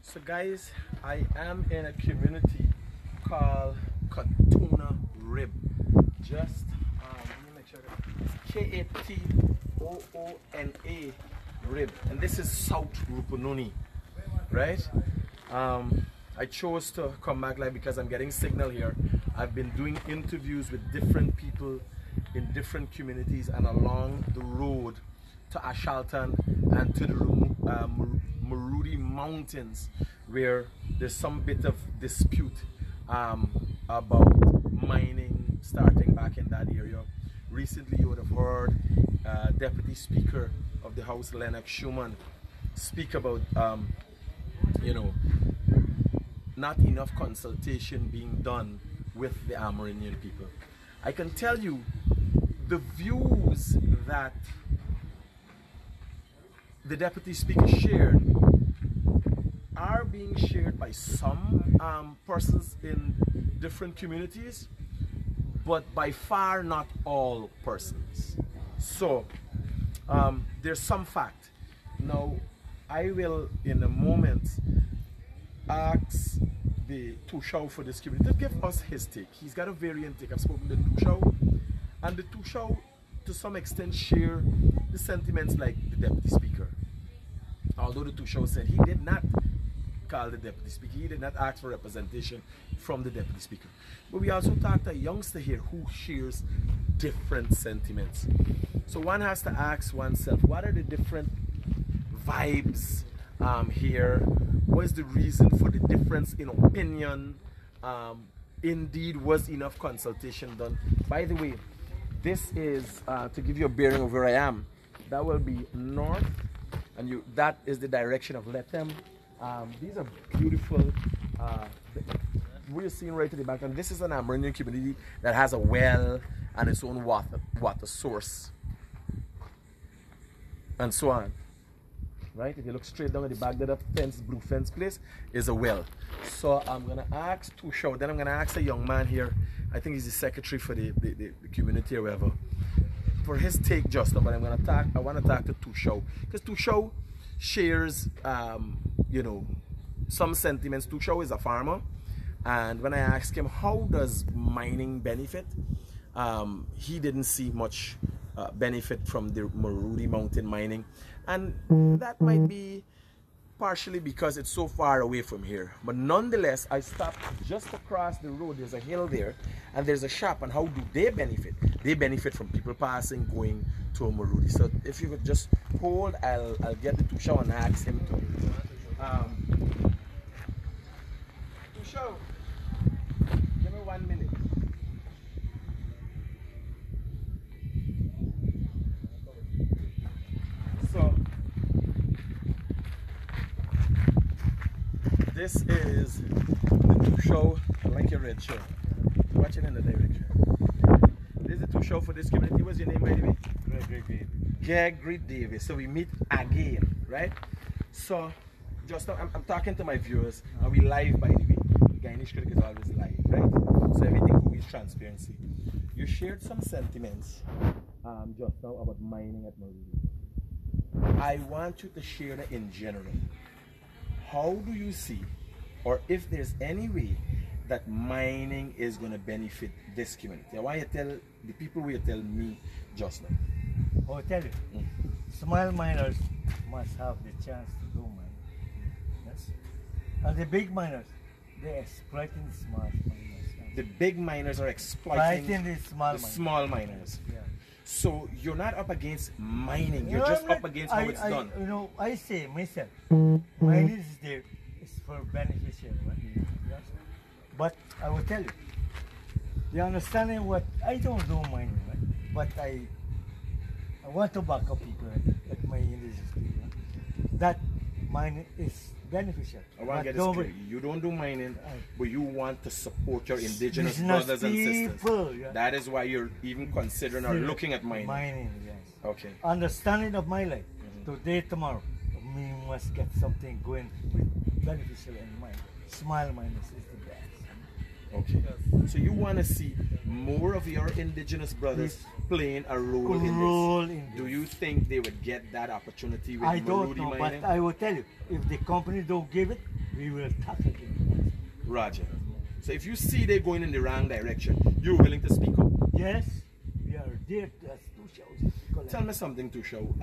So guys, I am in a community called Katoona Rib. Just let me make sure it's Katoona Rib, and this is South Rupununi, right? I chose to come back live because I'm getting signal here. I've been doing interviews with different people in different communities and along the road to Ashalton and to the Marudi Mountains, where there's some bit of dispute about mining starting back in that area. Recently you would have heard Deputy Speaker of the House, Lennox Schumann, speak about you know, not enough consultation being done with the Amerindian people. I can tell you the views that the Deputy Speaker shared are being shared by some persons in different communities, but by far not all persons. So there's some fact. Now I will in a moment ask the Toshao for this community to give us his take. He's got a variant take. I've spoken to Toshao, and the Toshao to some extent share the sentiments like the Deputy Speaker. Although the Toshao said he did not call the Deputy Speaker, he did not ask for representation from the Deputy Speaker. But we also talked to a youngster here who shares different sentiments. So one has to ask oneself, what are the different vibes here? What is the reason for the difference in opinion? Indeed, was enough consultation done? By the way, this is to give you a bearing of where I am. That will be north, and that is the direction of Lethem. These are beautiful. We're seeing right to the back, and this is an Amerindian community that has a well and its own water source, and so on. Right? If you look straight down at the back, that fence, blue fence place is a well. So I'm gonna ask Toshao, then I'm gonna ask a young man here. I think he's the secretary for the community or whatever, for his take just now. But I want to talk to Toshao because Toshao shares you know, some sentiments. Toshao is a farmer, and when I asked him how does mining benefit, he didn't see much benefit from the Marudi Mountain mining, and that might be partially because it's so far away from here. But nonetheless, I stopped just across the road. There's a hill there, and there's a shop. And how do they benefit? They benefit from people passing, going to a Marudi. So if you could just hold, I'll get the Toshao and ask him to. Toshao, give me 1 minute. So this is the Toshao. I like your red shirt. Watch it in the direction. This is the Toshao for this community. What's your name, by the way? Gregory Davis. So we meet again, right? So just now, I'm talking to my viewers, and we live, by the way. Guyanese Critic is always live, right? So everything is transparency. You shared some sentiments just now about mining at Marudi. I want you to share that in general. How do you see, or if there's any way that mining is going to benefit this community? I want you to tell the people what you tell me just now. I'll tell you, small miners must have the chance to do mining. Yes? And the big miners, they're exploiting the small miners. The big miners are exploiting the small miners. Yeah. So you're not up against mining, you're just up against how it's done. You know, I say myself, mining is there, it's for beneficial, right? Yes? But I will tell you, the understanding what I don't do mining, right? But I want to back up people like my indigenous people, that mining is beneficial. I want to get this clear. You don't do mining, but you want to support your indigenous brothers and sisters. Yeah. That is why you're even considering or looking at mining. Mining, yes. Okay. Understanding of my life, today, tomorrow, we must get something going with beneficial in mind. Small miners is the best. Okay. So you want to see more of your indigenous brothers playing a role in this. Do you think they would get that opportunity with I don't Marudi know, mining? but I will tell you, if the company don't give it, we will tackle them. Roger. So if you see they're going in the wrong direction, you're willing to speak up. Yes, we are there as Toshao. Tell me something, Toshao.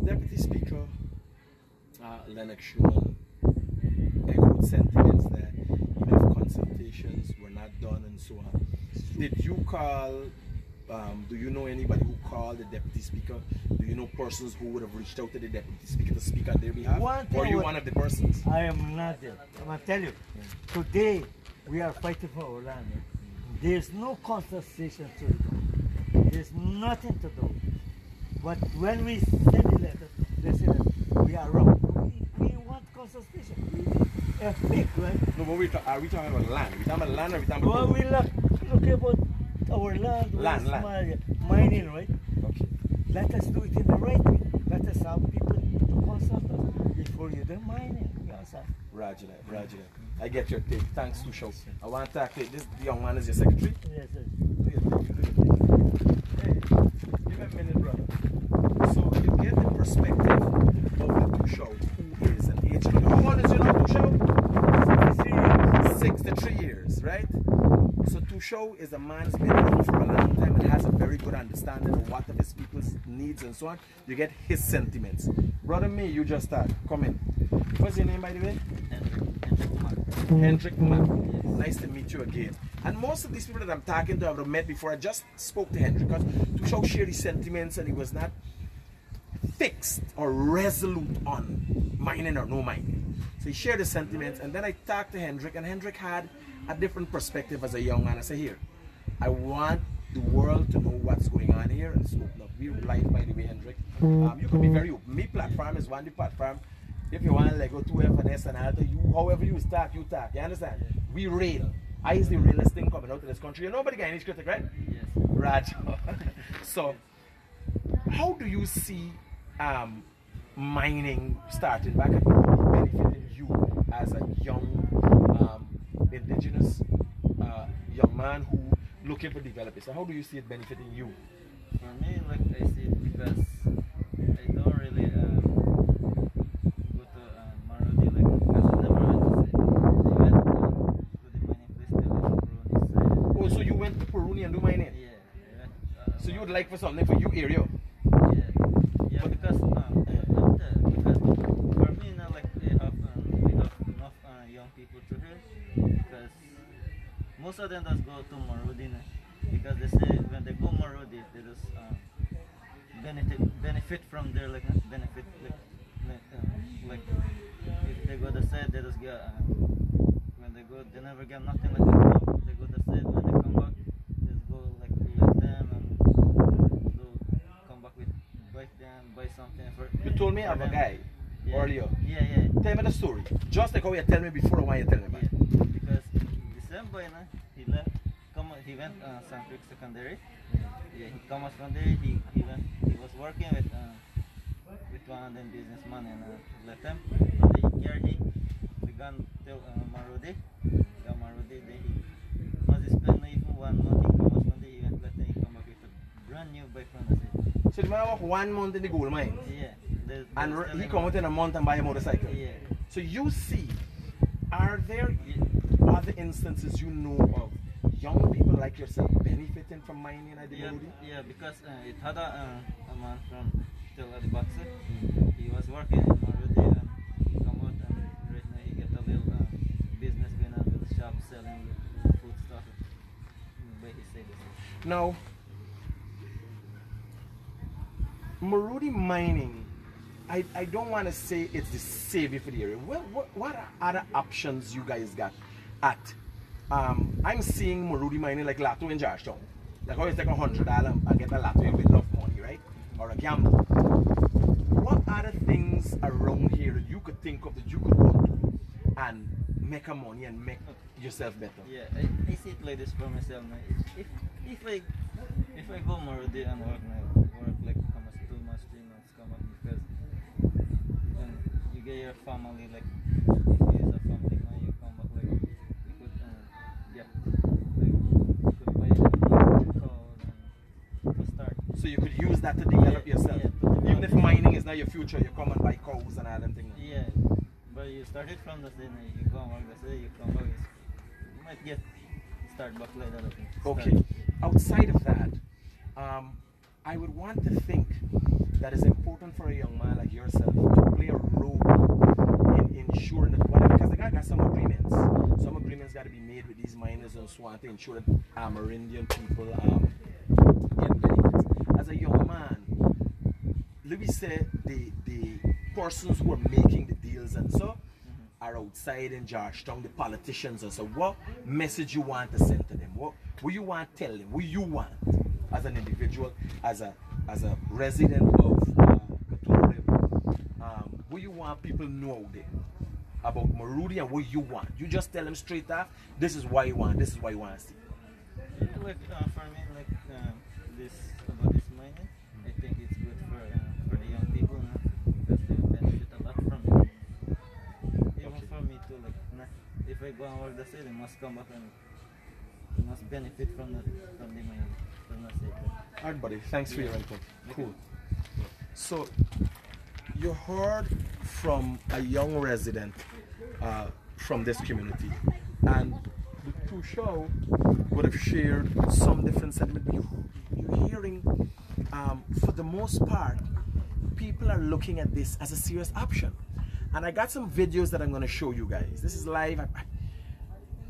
Deputy Speaker Lennox Schumann echoed sentiments that enough consultations were not done and so on. Did you call, do you know anybody who called the Deputy Speaker? Do you know persons who would have reached out to the Deputy Speaker to speak on their behalf? Or are you one of the persons? I am not there. I'm going to tell you, today we are fighting for our land. There's no consultation to do. There's nothing to do. But when we send the letter, they say that we are wrong. We want consultation. We are fake, right? No, but are we talking about land? We talking about land or we talking well, about... we look about our land. Land. Mining, right? Okay. Let us do it in the right way. Let us have people to consult us before you do mining. You understand? Roger that, roger that. I get your take. Thanks, Toshao. I want to take this. The young man is your secretary? Yes, yes. Hey, give me a minute, brother. So you get the perspective of the Toshao, who is an agent. How old is you now, Toshao? 63 years, right? So Toshao is a man who's been around for a long time and has a very good understanding of what of his people's needs and so on. You get his sentiments. Brother me, you just start. Come in. What's your name, by the way? Hendrik Mack. Nice to meet you again. And most of these people that I'm talking to I've met before. I just spoke to Hendrik because Toshao shared his sentiments and he was not fixed or resolute on mining or no mining. So he shared his sentiments and then I talked to Hendrik and Hendrik had a different perspective as a young man. I said, here, I want the world to know what's going on here and so look, we're live by the way, Hendrik. You can be very open. Me platform is one the platform. If you want to like, go to FNS and alter you, however you talk, you talk. You understand? We rail. I is the realest thing coming out of this country. You know about the Guyanese Critic, right? Yes. Raj. So, how do you see mining starting back at benefiting you as a young indigenous young man who looking for developers? So how do you see it benefiting you? For me, like I see it because I don't really go to Marudi, like because I never went to say. I went to the mining place till Marudi side. Oh, so you went to Peruni and do mining? Yeah. I went, So you would like for something for you area? Yeah. Yeah, because because for me now, like we have enough young people to here because most of them just go to Marudi now, because they say when they go Marudi they just benefit from their like benefit like if they go the side they just get when they go they never get nothing like they go the side when they come back just go like let them and do come back with buy something for. You told me for of a them. guy earlier. Yeah. Tell me the story. Just like how you tell me before and why you tell me about it. Because the same boy, he left. He went St. Creek Secondary. Yeah, he come out from there. He was working with one of them businessmen and left them. From the year he gone till Marudi. Yeah, Marudi. Then he was spent even 1 month. He come out from there. He went left. Then he come back with a brand new bike from the city. So the man worked 1 month in the gold mine. Yeah. And he come out in a month and buy a motorcycle. Yeah. So you see, are there other instances you know of young people like yourself benefiting from mining at the Marudi? Yeah, because it had a man from still at the Boxer. He was working in Marudi and he come out and right now he get a little business going on with the shop selling the food stuff. The way he said it. Now, Marudi mining, I don't want to say it's the savior for the area. What are other options you guys got at? I'm seeing Marudi mining like Lato in Georgetown. Like always take $100 and get a Lato with enough money, right? Or a gamble. What other things around here that you could think of that you could go to and make a money and make yourself better? Yeah, I see it like this for myself now. If I go Marudi and work like almost 2 months, 3 months, come up because when you get your family like if you use a family now you come back like you could like you could buy a car to start. So you could use that to develop yourself. Yeah, even if mining is not your future, you come and buy cows and all them things. Yeah, but you you started from the city, you go and work the city, you come back, you might get start back like that. Okay. Outside of that, I would want to think that it's important for a young man like yourself to play a role in ensuring that whatever, because the guy got some agreements. Some agreements got to be made with these miners and so on to ensure that Amerindian people get benefits. As a young man, let me say the persons who are making the deals and so are outside in Georgetown, the politicians and so. What message you want to send to them? What you want to tell them? What you want as an individual, as a resident of Katoona Rib? What you want people to know out there about Marudi and what you want? You just tell them straight off, this is why you want, this is why you want to see. Like for me, like this about this mining, I think it's good for the young people now because they benefit a lot from it. Even for me too, like if I go and work the city, they must come back and they must benefit from the mining. Alright, buddy. Thanks for your input. Cool. So you heard from a young resident from this community, and the Toshao would have shared some different sentiment. You're hearing, for the most part, people are looking at this as a serious option. And I got some videos that I'm going to show you guys. This is live.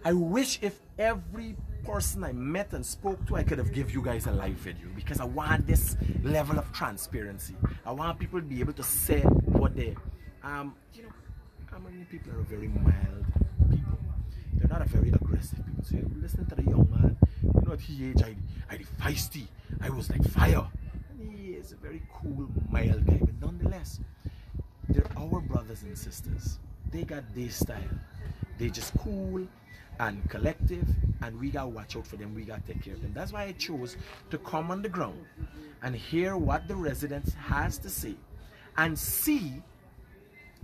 I wish if every person I met and spoke to, I could have give you guys a live video, because I want this level of transparency. I want people to be able to say what they, you know, Amerindian people are a very mild people. They're not a very aggressive people. So you listen to the young man, you know, at his age, I feisty. I was like fire. And he is a very cool, mild guy. But nonetheless, they're our brothers and sisters. They got their style. They just cool and collective, and we gotta watch out for them. We gotta take care of them. That's why I chose to come on the ground and hear what the residents has to say and see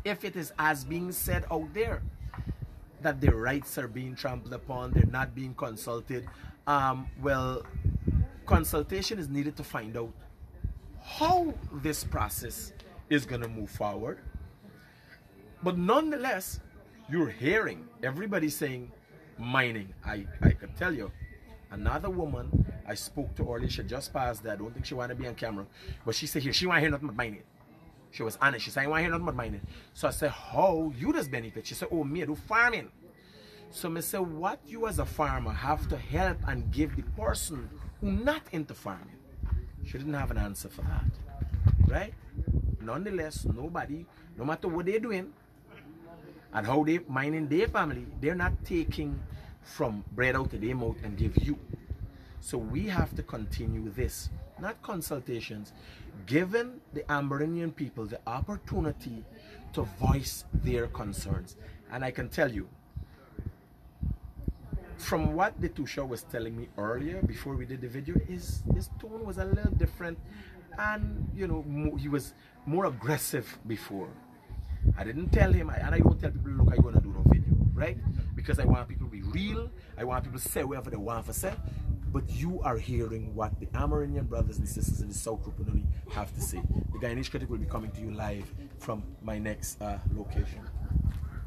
if it is as being said out there that their rights are being trampled upon, they're not being consulted. Well, consultation is needed to find out how this process is gonna move forward. But nonetheless, you're hearing everybody saying mining. I could tell you, another woman I spoke to earlier, she just passed that. I don't think she want to be on camera, but she said here she want to hear nothing but mining. She was honest. She said I want to hear nothing but mining. So I said, how you does benefit? She said, oh, me I do farming. So I said, what you as a farmer have to help and give the person who not into farming? She didn't have an answer for that, right? Nonetheless, nobody, no matter what they're doing and how they mining their family, they're not taking from bread out of their mouth and give you. So we have to continue this, not consultations, giving the Amerindian people the opportunity to voice their concerns. And I can tell you, from what the Toshao was telling me earlier before we did the video, his tone was a little different, and you know, he was more aggressive before. I didn't tell him, and I don't tell people, look, I'm gonna do no video, right? Because I want people to be real. I want people to say whatever they want to say. But you are hearing what the Amerindian brothers and sisters in the South Rupununi have to say. The Guyanese Critic will be coming to you live from my next location.